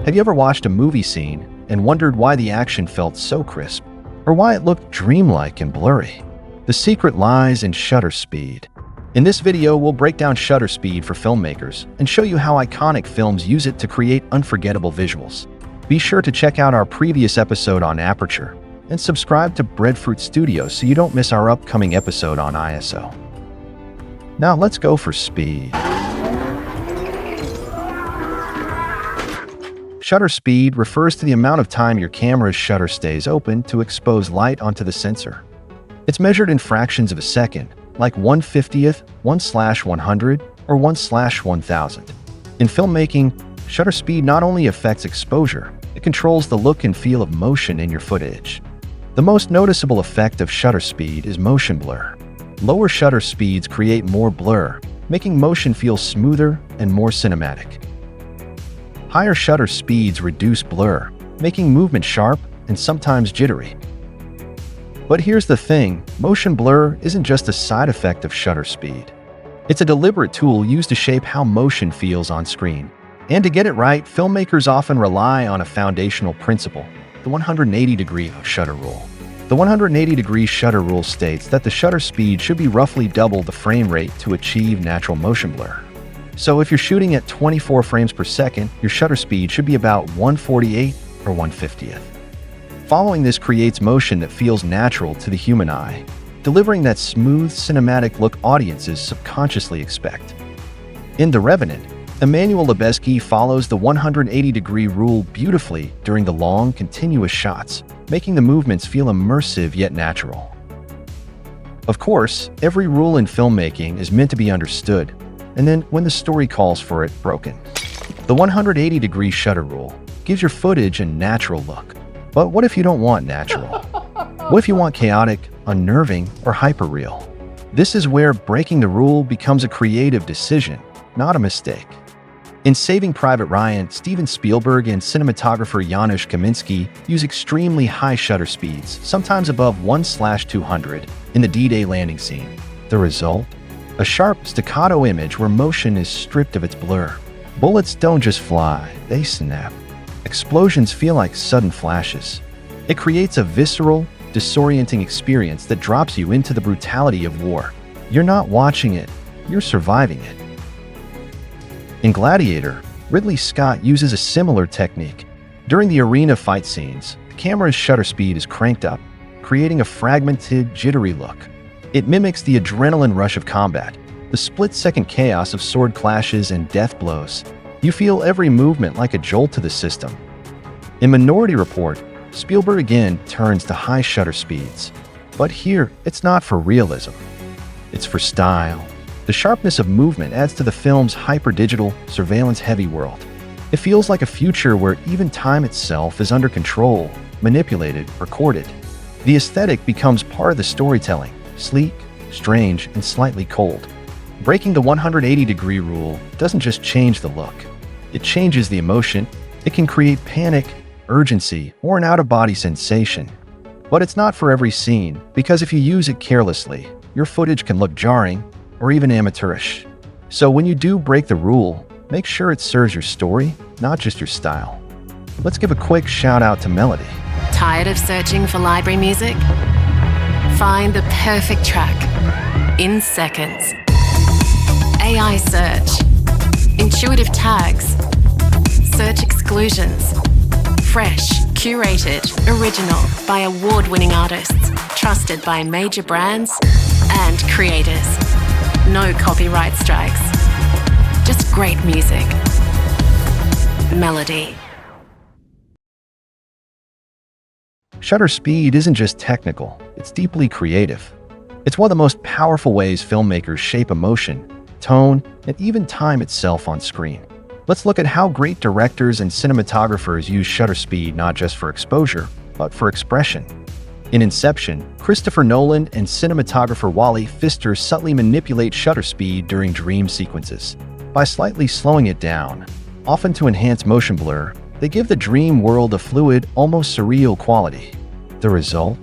Have you ever watched a movie scene and wondered why the action felt so crisp, or why it looked dreamlike and blurry? The secret lies in shutter speed. In this video, we'll break down shutter speed for filmmakers and show you how iconic films use it to create unforgettable visuals. Be sure to check out our previous episode on aperture and subscribe to Breadfruit Studios so you don't miss our upcoming episode on ISO. Now let's go for speed. Shutter speed refers to the amount of time your camera's shutter stays open to expose light onto the sensor. It's measured in fractions of a second, like 1/50th, 1/100, or 1/1000. In filmmaking, shutter speed not only affects exposure, it controls the look and feel of motion in your footage. The most noticeable effect of shutter speed is motion blur. Lower shutter speeds create more blur, making motion feel smoother and more cinematic. Higher shutter speeds reduce blur, making movement sharp and sometimes jittery. But here's the thing, motion blur isn't just a side effect of shutter speed. It's a deliberate tool used to shape how motion feels on screen. And to get it right, filmmakers often rely on a foundational principle, the 180-degree shutter rule. The 180-degree shutter rule states that the shutter speed should be roughly double the frame rate to achieve natural motion blur. So if you're shooting at 24 frames per second, your shutter speed should be about 1/48 or 1/50th. Following this creates motion that feels natural to the human eye, delivering that smooth cinematic look audiences subconsciously expect. In The Revenant, Emmanuel Lubezki follows the 180-degree rule beautifully during the long, continuous shots, making the movements feel immersive yet natural. Of course, every rule in filmmaking is meant to be understood, and then, when the story calls for it, broken. The 180-degree shutter rule gives your footage a natural look. But what if you don't want natural? What if you want chaotic, unnerving, or hyperreal? This is where breaking the rule becomes a creative decision, not a mistake. In Saving Private Ryan, Steven Spielberg and cinematographer Janusz Kaminski use extremely high shutter speeds, sometimes above 1/200, in the D-Day landing scene. The result? A sharp, staccato image where motion is stripped of its blur. Bullets don't just fly, they snap. Explosions feel like sudden flashes. It creates a visceral, disorienting experience that drops you into the brutality of war. You're not watching it, you're surviving it. In Gladiator, Ridley Scott uses a similar technique. During the arena fight scenes, the camera's shutter speed is cranked up, creating a fragmented, jittery look. It mimics the adrenaline rush of combat, the split-second chaos of sword clashes and death blows. You feel every movement like a jolt to the system. In Minority Report, Spielberg again turns to high shutter speeds. But here, it's not for realism. It's for style. The sharpness of movement adds to the film's hyper-digital, surveillance-heavy world. It feels like a future where even time itself is under control, manipulated, recorded. The aesthetic becomes part of the storytelling, sleek, strange, and slightly cold. Breaking the 180-degree rule doesn't just change the look. It changes the emotion. It can create panic, urgency, or an out-of-body sensation. But it's not for every scene, because if you use it carelessly, your footage can look jarring or even amateurish. So when you do break the rule, make sure it serves your story, not just your style. Let's give a quick shout-out to Melodie. Tired of searching for library music? Find the perfect track in seconds. AI search, intuitive tags, search exclusions, fresh, curated, original by award-winning artists, trusted by major brands and creators. No copyright strikes, just great music. Melodie. Shutter speed isn't just technical, it's deeply creative. It's one of the most powerful ways filmmakers shape emotion, tone, and even time itself on screen. Let's look at how great directors and cinematographers use shutter speed not just for exposure, but for expression. In Inception, Christopher Nolan and cinematographer Wally Pfister subtly manipulate shutter speed during dream sequences. By slightly slowing it down, often to enhance motion blur, they give the dream world a fluid, almost surreal quality. The result?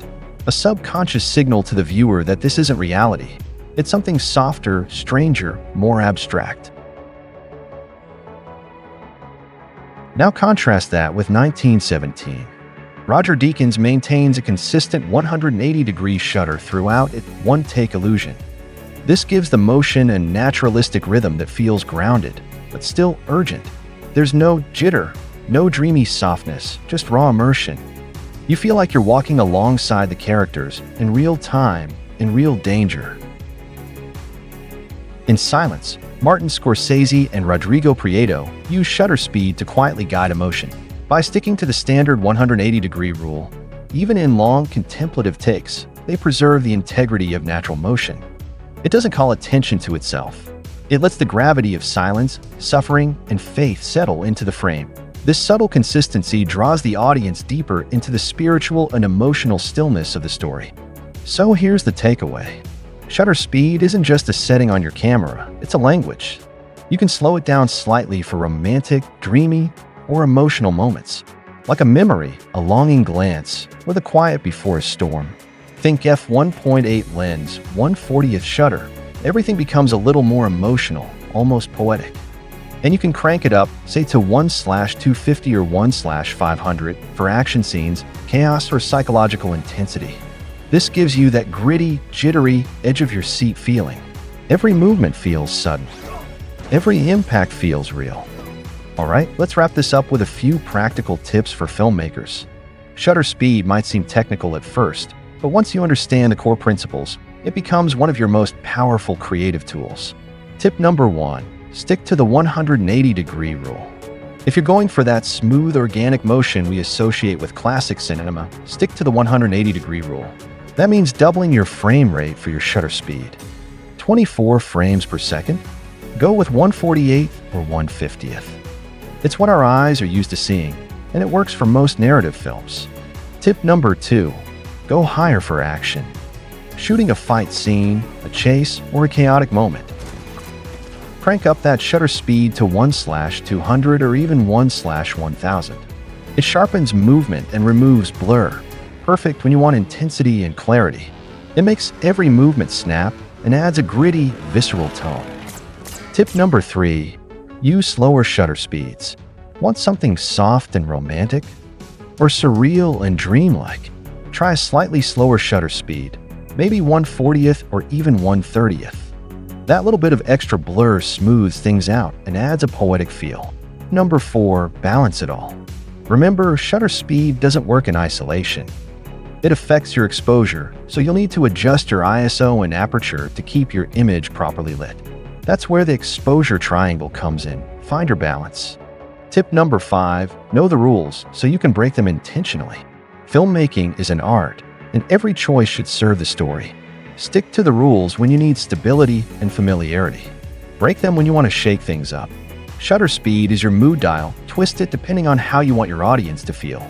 A subconscious signal to the viewer that this isn't reality. It's something softer, stranger, more abstract. Now contrast that with 1917. Roger Deakins maintains a consistent 180-degree shutter throughout its one-take illusion. This gives the motion a naturalistic rhythm that feels grounded, but still urgent. There's no jitter, no dreamy softness, just raw immersion. You feel like you're walking alongside the characters in real time, in real danger. In Silence, Martin Scorsese and Rodrigo Prieto use shutter speed to quietly guide emotion. By sticking to the standard 180-degree rule, even in long, contemplative takes, they preserve the integrity of natural motion. It doesn't call attention to itself. It lets the gravity of silence, suffering, and faith settle into the frame. This subtle consistency draws the audience deeper into the spiritual and emotional stillness of the story. So here's the takeaway. Shutter speed isn't just a setting on your camera, it's a language. You can slow it down slightly for romantic, dreamy, or emotional moments, like a memory, a longing glance, or the quiet before a storm. Think f1.8 lens, 1/40th shutter. Everything becomes a little more emotional, almost poetic. And you can crank it up, say to 1/250 or 1/500 for action scenes, chaos, or psychological intensity. This gives you that gritty, jittery, edge-of-your-seat feeling. Every movement feels sudden. Every impact feels real. Alright, let's wrap this up with a few practical tips for filmmakers. Shutter speed might seem technical at first, but once you understand the core principles, it becomes one of your most powerful creative tools. Tip number 1. Stick to the 180-degree rule. If you're going for that smooth, organic motion we associate with classic cinema, stick to the 180-degree rule. That means doubling your frame rate for your shutter speed. 24 frames per second? Go with 1/48th or 1/50th. It's what our eyes are used to seeing, and it works for most narrative films. Tip number 2. Go higher for action. Shooting a fight scene, a chase, or a chaotic moment. Crank up that shutter speed to 1/200 or even 1/1000. It sharpens movement and removes blur, perfect when you want intensity and clarity. It makes every movement snap and adds a gritty, visceral tone. Tip number 3. Use slower shutter speeds. Want something soft and romantic? Or surreal and dreamlike? Try a slightly slower shutter speed, maybe 1/40th or even 1/30th. That little bit of extra blur smooths things out and adds a poetic feel. Number 4. Balance it all. Remember, shutter speed doesn't work in isolation. It affects your exposure, so you'll need to adjust your ISO and aperture to keep your image properly lit. That's where the exposure triangle comes in. Find your balance. Tip number 5. Know the rules so you can break them intentionally. Filmmaking is an art, and every choice should serve the story. Stick to the rules when you need stability and familiarity. Break them when you want to shake things up. Shutter speed is your mood dial. Twist it depending on how you want your audience to feel.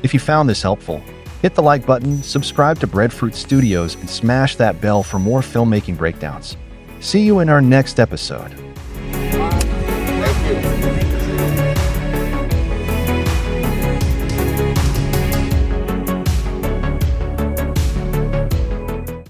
If you found this helpful, hit the like button, subscribe to Breadfruit Studios, and smash that bell for more filmmaking breakdowns. See you in our next episode. Thank you.